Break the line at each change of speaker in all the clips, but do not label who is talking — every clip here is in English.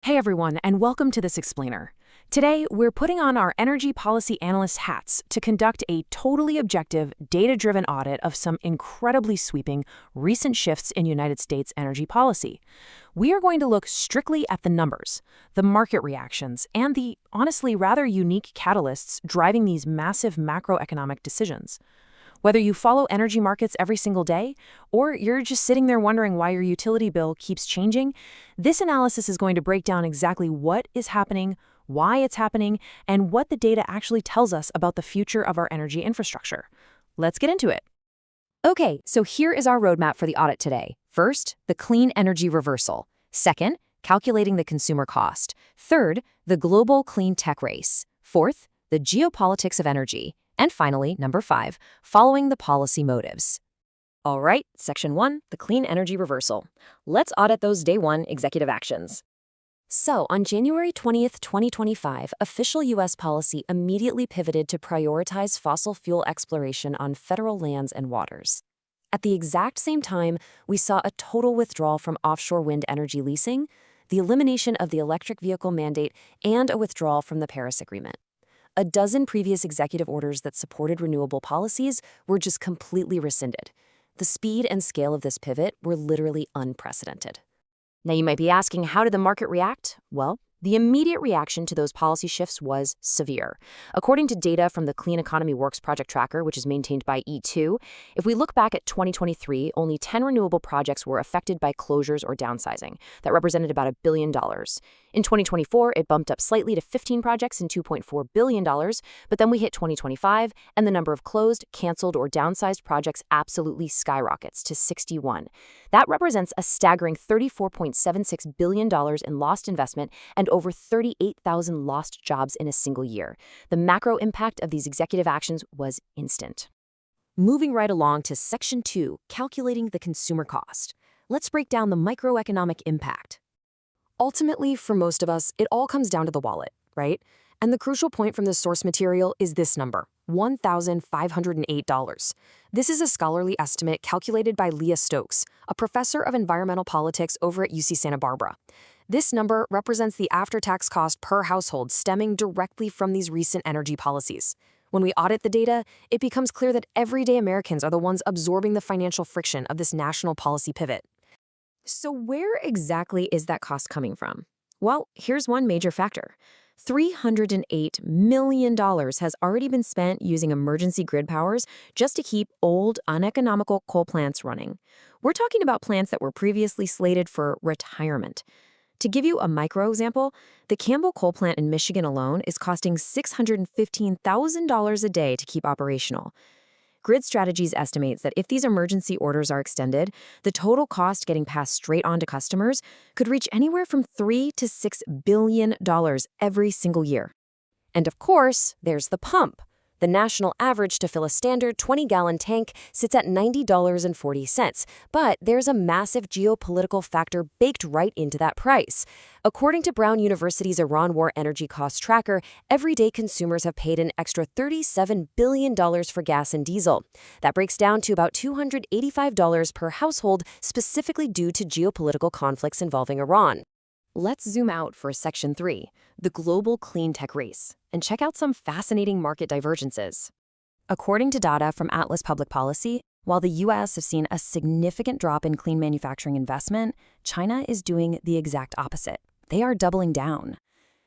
Hey everyone, and welcome to this explainer. Today, we're putting on our energy policy analyst hats to conduct a totally objective, data-driven audit of some incredibly sweeping recent shifts in United States energy policy. We are going to look strictly at the numbers, the market reactions, and the honestly rather unique catalysts driving these massive macroeconomic decisions. Whether you follow energy markets every single day, or you're just sitting there wondering why your utility bill keeps changing, this analysis is going to break down exactly what is happening, why it's happening, and what the data actually tells us about the future of our energy infrastructure. Let's get into it.
Okay, so here is our roadmap for the audit today. First, the clean energy reversal. Second, calculating the consumer cost. Third, the global clean tech race. Fourth, the geopolitics of energy. And finally, number 5, following the policy motives. All right, Section 1, the clean energy reversal. Let's audit those Day 1 executive actions. So, on January 20th, 2025, official U.S. policy immediately pivoted to prioritize fossil fuel exploration on federal lands and waters. At the exact same time, we saw a total withdrawal from offshore wind energy leasing, the elimination of the electric vehicle mandate, and a withdrawal from the Paris Agreement. A dozen previous executive orders that supported renewable policies were just completely rescinded. The speed and scale of this pivot were literally unprecedented. Now you might be asking, how did the market react? Well, the immediate reaction to those policy shifts was severe. According to data from the Clean Economy Works project tracker, which is maintained by E2, if we look back at 2023, only 10 renewable projects were affected by closures or downsizing. That represented about $1 billion. In 2024, it bumped up slightly to 15 projects and $2.4 billion, but then we hit 2025, and the number of closed, canceled, or downsized projects absolutely skyrockets to 61. That represents a staggering $34.76 billion in lost investment and over 38,000 lost jobs in a single year. The macro impact of these executive actions was instant. Moving right along to Section 2, calculating the consumer cost. Let's break down the microeconomic impact. Ultimately, for most of us, it all comes down to the wallet, right? And the crucial point from the source material is this number, $1,508. This is a scholarly estimate calculated by Leah Stokes, a professor of environmental politics over at UC Santa Barbara. This number represents the after-tax cost per household stemming directly from these recent energy policies. When we audit the data, it becomes clear that everyday Americans are the ones absorbing the financial friction of this national policy pivot. So where exactly is that cost coming from? Well, here's one major factor. $308 million has already been spent using emergency grid powers just to keep old, uneconomical coal plants running. We're talking about plants that were previously slated for retirement. To give you a micro example, the Campbell coal plant in Michigan alone is costing $615,000 a day to keep operational. Grid Strategies estimates that if these emergency orders are extended, the total cost getting passed straight on to customers could reach anywhere from $3 to $6 billion every single year. And of course, there's the pump. The national average to fill a standard 20-gallon tank sits at $90.40, but there's a massive geopolitical factor baked right into that price. According to Brown University's Iran War Energy Cost Tracker, everyday consumers have paid an extra $37 billion for gas and diesel. That breaks down to about $285 per household, specifically due to geopolitical conflicts involving Iran. Let's zoom out for Section 3, the global clean tech race, and check out some fascinating market divergences. According to data from Atlas Public Policy, while the U.S. have seen a significant drop in clean manufacturing investment, China is doing the exact opposite. They are doubling down.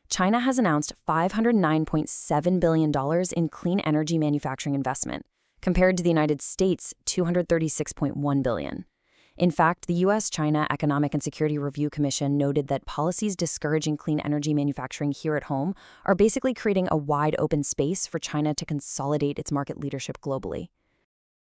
China has announced $509.7 billion in clean energy manufacturing investment, compared to the United States' $236.1 billion. In fact, the U.S.-China Economic and Security Review Commission noted that policies discouraging clean energy manufacturing here at home are basically creating a wide open space for China to consolidate its market leadership globally.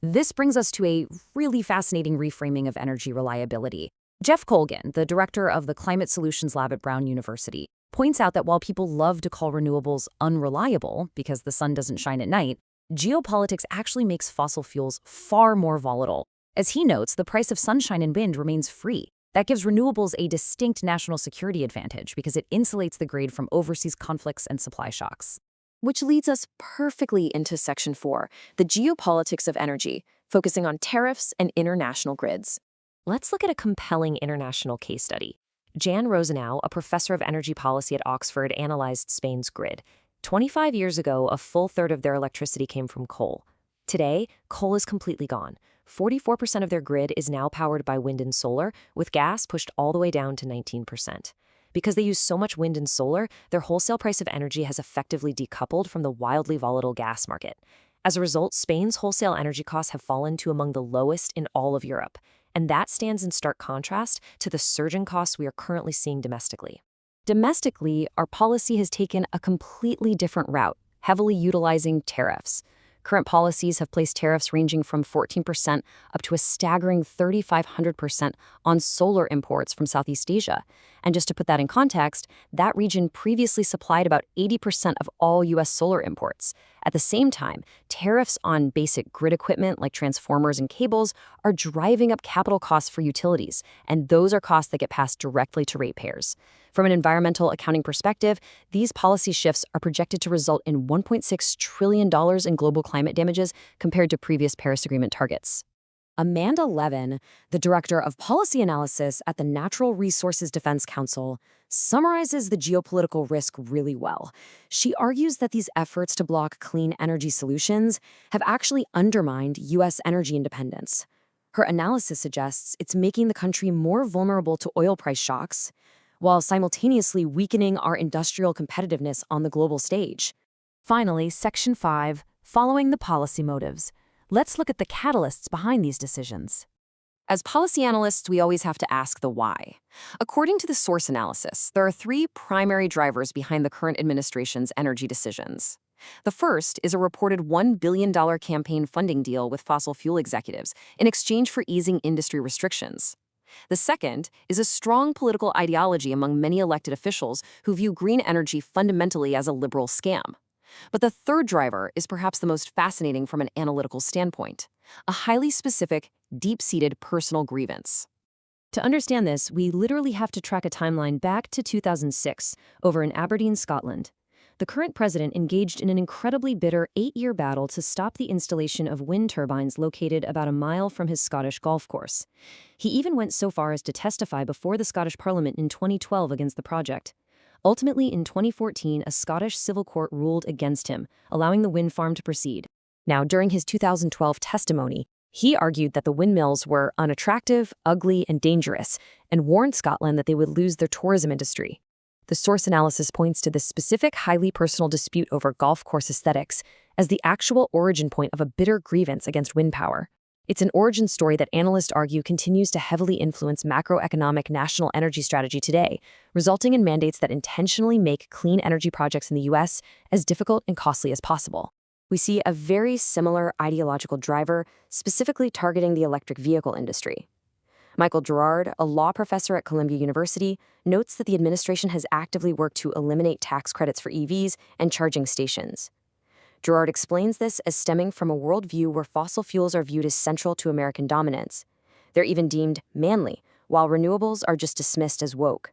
This brings us to a really fascinating reframing of energy reliability. Jeff Colgan, the director of the Climate Solutions Lab at Brown University, points out that while people love to call renewables unreliable because the sun doesn't shine at night, geopolitics actually makes fossil fuels far more volatile. As he notes, the price of sunshine and wind remains free. That gives renewables a distinct national security advantage because it insulates the grid from overseas conflicts and supply shocks. Which leads us perfectly into Section 4, the geopolitics of energy, focusing on tariffs and international grids. Let's look at a compelling international case study. Jan Rosenau, a professor of energy policy at Oxford, analyzed Spain's grid. 25 years ago, a full third of their electricity came from coal. Today, coal is completely gone. 44% of their grid is now powered by wind and solar, with gas pushed all the way down to 19%. Because they use so much wind and solar, their wholesale price of energy has effectively decoupled from the wildly volatile gas market. As a result, Spain's wholesale energy costs have fallen to among the lowest in all of Europe, and that stands in stark contrast to the surging costs we are currently seeing domestically. Domestically, our policy has taken a completely different route, heavily utilizing tariffs. Current policies have placed tariffs ranging from 14% up to a staggering 3,500% on solar imports from Southeast Asia. And just to put that in context, that region previously supplied about 80% of all U.S. solar imports. At the same time, tariffs on basic grid equipment like transformers and cables are driving up capital costs for utilities, and those are costs that get passed directly to ratepayers. From an environmental accounting perspective, these policy shifts are projected to result in $1.6 trillion in global climate damages compared to previous Paris Agreement targets. Amanda Levin, the director of policy analysis at the Natural Resources Defense Council, summarizes the geopolitical risk really well. She argues that these efforts to block clean energy solutions have actually undermined U.S. energy independence. Her analysis suggests it's making the country more vulnerable to oil price shocks, while simultaneously weakening our industrial competitiveness on the global stage.
Finally, Section 5, following the policy motives. Let's look at the catalysts behind these decisions.
As policy analysts, we always have to ask the why. According to the source analysis, there are three primary drivers behind the current administration's energy decisions. The first is a reported $1 billion campaign funding deal with fossil fuel executives in exchange for easing industry restrictions. The second is a strong political ideology among many elected officials who view green energy fundamentally as a liberal scam. But the third driver is perhaps the most fascinating from an analytical standpoint, a highly specific, deep-seated personal grievance. To understand this, we literally have to track a timeline back to 2006, over in Aberdeen, Scotland. The current president engaged in an incredibly bitter 8-year battle to stop the installation of wind turbines located about a mile from his Scottish golf course. He even went so far as to testify before the Scottish Parliament in 2012 against the project. Ultimately, in 2014, a Scottish civil court ruled against him, allowing the wind farm to proceed. Now, during his 2012 testimony, he argued that the windmills were unattractive, ugly, and dangerous, and warned Scotland that they would lose their tourism industry. The source analysis points to this specific, highly personal dispute over golf course aesthetics as the actual origin point of a bitter grievance against wind power. It's an origin story that analysts argue continues to heavily influence macroeconomic national energy strategy today, resulting in mandates that intentionally make clean energy projects in the U.S. as difficult and costly as possible. We see a very similar ideological driver, specifically targeting the electric vehicle industry. Michael Gerard, a law professor at Columbia University, notes that the administration has actively worked to eliminate tax credits for EVs and charging stations. Gerard explains this as stemming from a worldview where fossil fuels are viewed as central to American dominance. They're even deemed manly, while renewables are just dismissed as woke.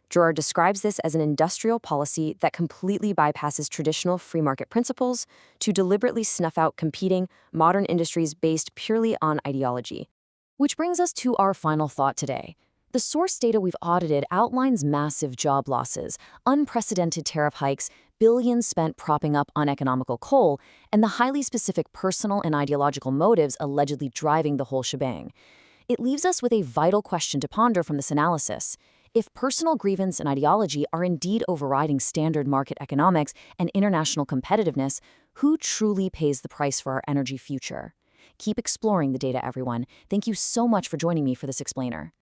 Gerard describes this as an industrial policy that completely bypasses traditional free market principles to deliberately snuff out competing, modern industries based purely on ideology. Which brings us to our final thought today. The source data we've audited outlines massive job losses, unprecedented tariff hikes, billions spent propping up uneconomical coal, and the highly specific personal and ideological motives allegedly driving the whole shebang. It leaves us with a vital question to ponder from this analysis. If personal grievance and ideology are indeed overriding standard market economics and international competitiveness, who truly pays the price for our energy future? Keep exploring the data, everyone. Thank you so much for joining me for this explainer.